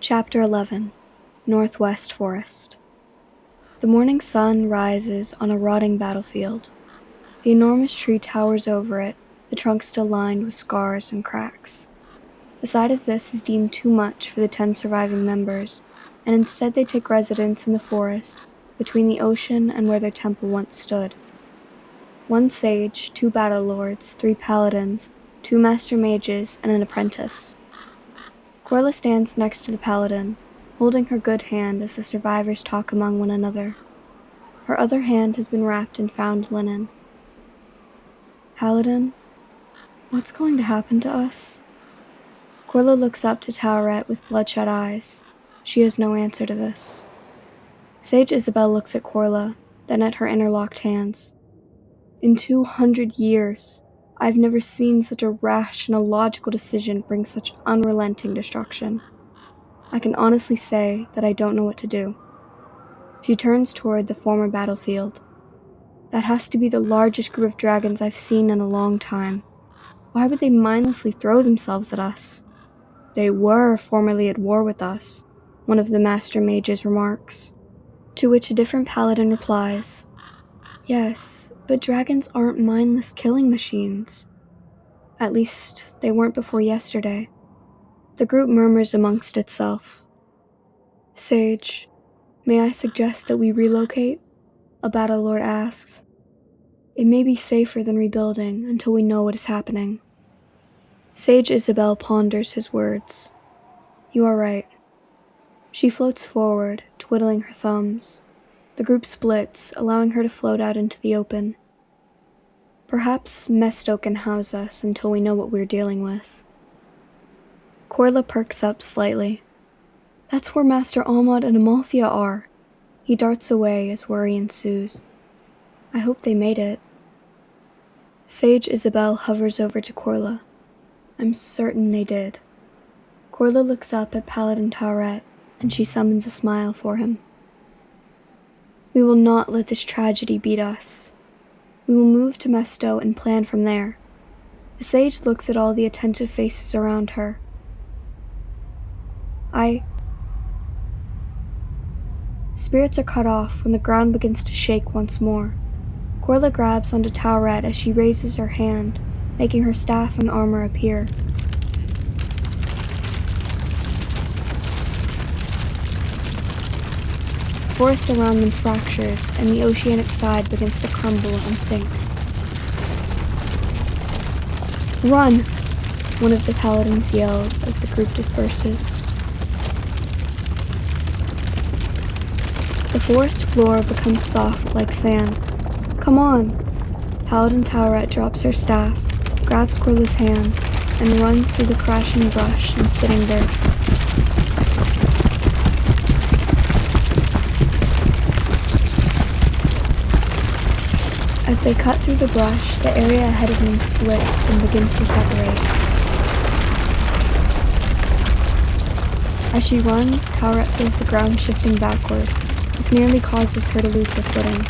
Chapter 11 Northwest Forest. The morning sun rises on a rotting battlefield. The enormous tree towers over it, the trunk still lined with scars and cracks. The sight of this is deemed too much for the 10 surviving members, and instead they take residence in the forest between the ocean and where their temple once stood. 1 sage, 2 battle lords, 3 paladins, 2 master mages, and an apprentice. Corla stands next to the paladin, holding her good hand as the survivors talk among one another. Her other hand has been wrapped in found linen. Paladin, what's going to happen to us? Corla looks up to Tauret with bloodshot eyes. She has no answer to this. Sage Isabel looks at Corla, then at her interlocked hands. In 200 years, I've never seen such a rash and illogical decision bring such unrelenting destruction. I can honestly say that I don't know what to do. She turns toward the former battlefield. That has to be the largest group of dragons I've seen in a long time. Why would they mindlessly throw themselves at us? They were formerly at war with us, one of the master mages remarks. To which a different paladin replies, yes, but dragons aren't mindless killing machines. At least, they weren't before yesterday. The group murmurs amongst itself. Sage, may I suggest that we relocate? A battle lord asks. It may be safer than rebuilding until we know what is happening. Sage Isabel ponders his words. You are right. She floats forward, twiddling her thumbs. The group splits, allowing her to float out into the open. Perhaps Mesto can house us until we know what we're dealing with. Corla perks up slightly. That's where Master Almod and Amalthea are. He darts away as worry ensues. I hope they made it. Sage Isabel hovers over to Corla. I'm certain they did. Corla looks up at Paladin Tauret, and she summons a smile for him. We will not let this tragedy beat us. We will move to Mesto and plan from there. The sage looks at all the attentive faces around her. Spirits are cut off when the ground begins to shake once more. Corla grabs onto Tauret as she raises her hand, making her staff and armor appear. The forest around them fractures, and the oceanic side begins to crumble and sink. Run! One of the paladins yells as the group disperses. The forest floor becomes soft like sand. Come on! Paladin Tauret drops her staff, grabs Corla's hand, and runs through the crashing brush and spitting dirt. As they cut through the brush, the area ahead of them splits and begins to separate. As she runs, Tauret feels the ground shifting backward. This nearly causes her to lose her footing.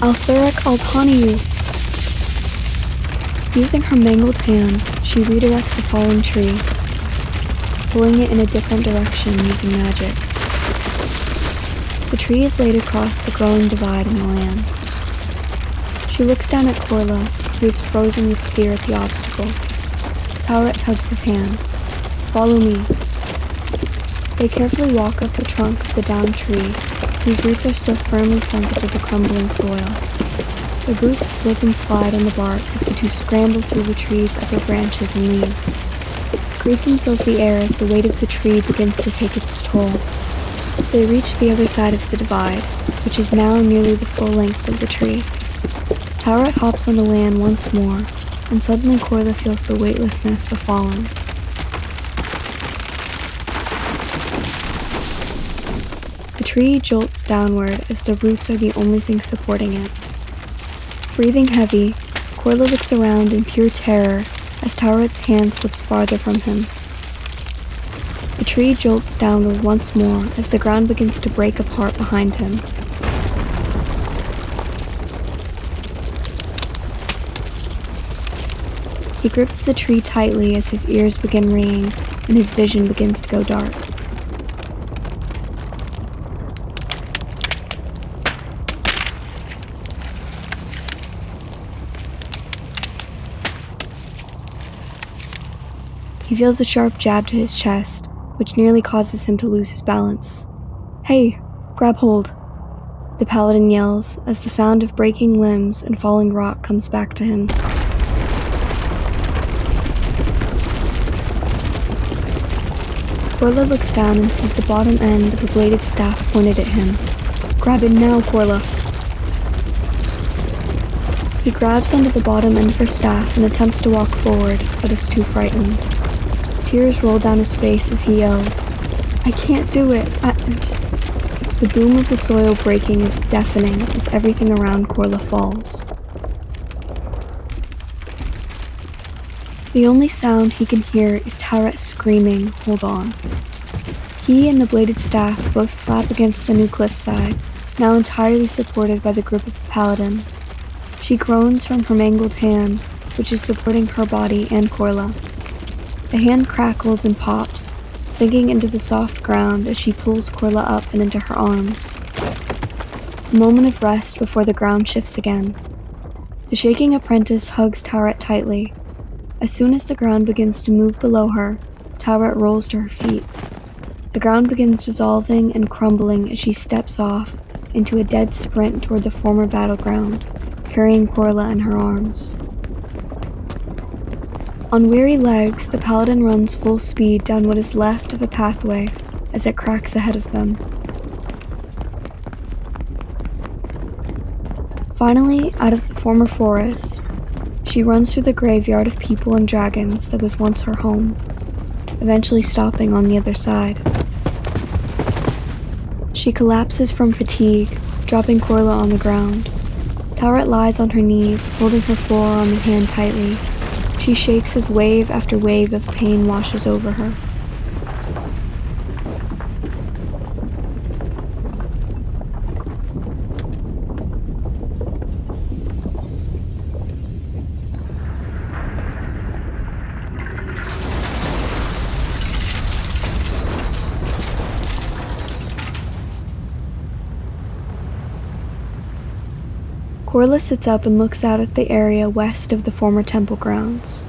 Altheric Altaniu! Using her mangled hand, she redirects a falling tree, pulling it in a different direction using magic. The tree is laid across the growing divide in the land. She looks down at Corla, who is frozen with fear at the obstacle. Tauret tugs his hand. Follow me. They carefully walk up the trunk of the downed tree, whose roots are still firmly sunk into the crumbling soil. Their boots slip and slide on the bark as the two scramble through the tree's upper branches and leaves. Creaking fills the air as the weight of the tree begins to take its toll. They reach the other side of the divide, which is now nearly the full length of the tree. Tauret hops on the land once more, and suddenly Corla feels the weightlessness of falling. The tree jolts downward as the roots are the only thing supporting it. Breathing heavy, Corla looks around in pure terror as Tauret's hand slips farther from him. The tree jolts downward once more as the ground begins to break apart behind him. He grips the tree tightly as his ears begin ringing and his vision begins to go dark. He feels a sharp jab to his chest, which nearly causes him to lose his balance. "Hey, grab hold," the paladin yells as the sound of breaking limbs and falling rock comes back to him. Korla looks down and sees the bottom end of a bladed staff pointed at him. "Grab it now, Korla." He grabs onto the bottom end of her staff and attempts to walk forward, but is too frightened. Tears roll down his face as he yells, "I can't do it, The boom of the soil breaking is deafening as everything around Korla falls. The only sound he can hear is Tawret screaming, "Hold on." He and the bladed staff both slap against the new cliffside, now entirely supported by the grip of the paladin. She groans from her mangled hand, which is supporting her body and Korla. The hand crackles and pops, sinking into the soft ground as she pulls Korla up and into her arms. A moment of rest before the ground shifts again. The shaking apprentice hugs Tawret tightly. As soon as the ground begins to move below her, Tawret rolls to her feet. The ground begins dissolving and crumbling as she steps off into a dead sprint toward the former battleground, carrying Korla in her arms. On weary legs, the paladin runs full speed down what is left of a pathway as it cracks ahead of them. Finally, out of the former forest, she runs through the graveyard of people and dragons that was once her home, eventually stopping on the other side. She collapses from fatigue, dropping Korla on the ground. Tawret lies on her knees, holding her forearm and hand tightly. She shakes as wave after wave of pain washes over her. Korla sits up and looks out at the area west of the former temple grounds.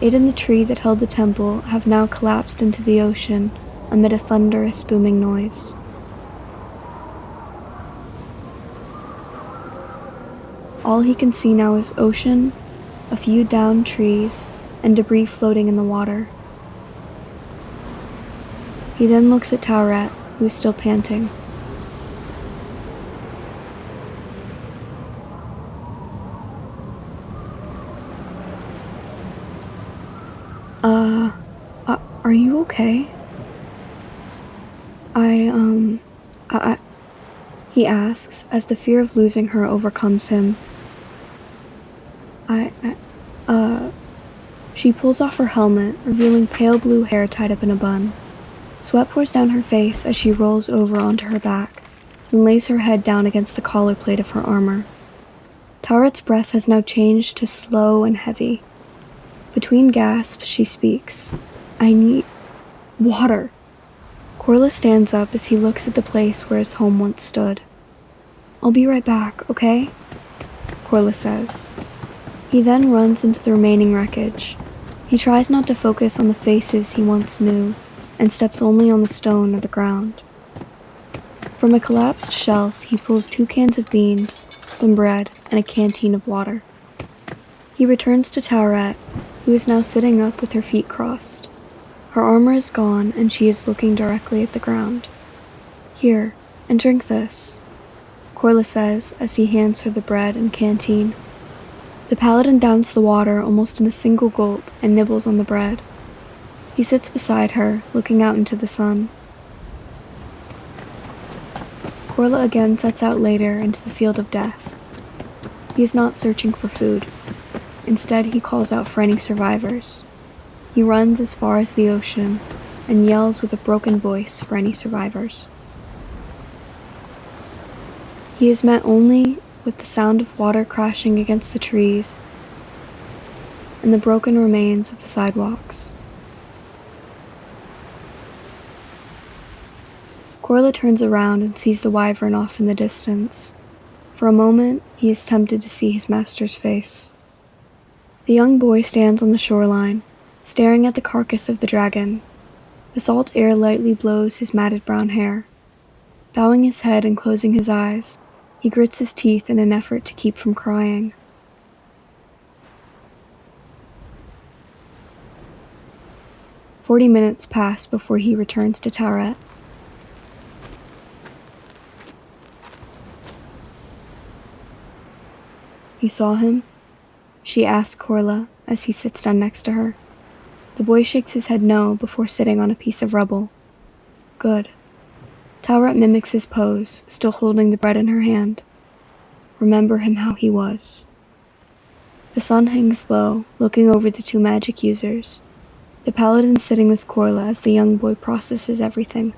It and the tree that held the temple have now collapsed into the ocean amid a thunderous booming noise. All he can see now is ocean, a few downed trees, and debris floating in the water. He then looks at Tawret, who is still panting. Are you okay? He asks as the fear of losing her overcomes him. She pulls off her helmet, revealing pale blue hair tied up in a bun. Sweat pours down her face as she rolls over onto her back, then lays her head down against the collar plate of her armor. Tawret's breath has now changed to slow and heavy. Between gasps, she speaks. "I need water." Korla stands up as he looks at the place where his home once stood. "I'll be right back, okay?" Korla says. He then runs into the remaining wreckage. He tries not to focus on the faces he once knew, and steps only on the stone or the ground. From a collapsed shelf, he pulls 2 cans of beans, some bread, and a canteen of water. He returns to Tawret, who is now sitting up with her feet crossed. Her armor is gone, and she is looking directly at the ground. "Here, and drink this," Korla says as he hands her the bread and canteen. The paladin downs the water almost in a single gulp and nibbles on the bread. He sits beside her, looking out into the sun. Korla again sets out later into the field of death. He is not searching for food. Instead, he calls out for any survivors. He runs as far as the ocean and yells with a broken voice for any survivors. He is met only with the sound of water crashing against the trees and the broken remains of the sidewalks. Korla turns around and sees the wyvern off in the distance. For a moment, he is tempted to see his master's face. The young boy stands on the shoreline, staring at the carcass of the dragon. The salt air lightly blows his matted brown hair. Bowing his head and closing his eyes, he grits his teeth in an effort to keep from crying. "40 minutes pass before he returns to Taweret. "You saw him?" she asks Korla as he sits down next to her. The boy shakes his head no before sitting on a piece of rubble. "Good." Taweret mimics his pose, still holding the bread in her hand. "Remember him how he was." The sun hangs low, looking over the two magic users. The paladin sitting with Korla as the young boy processes everything.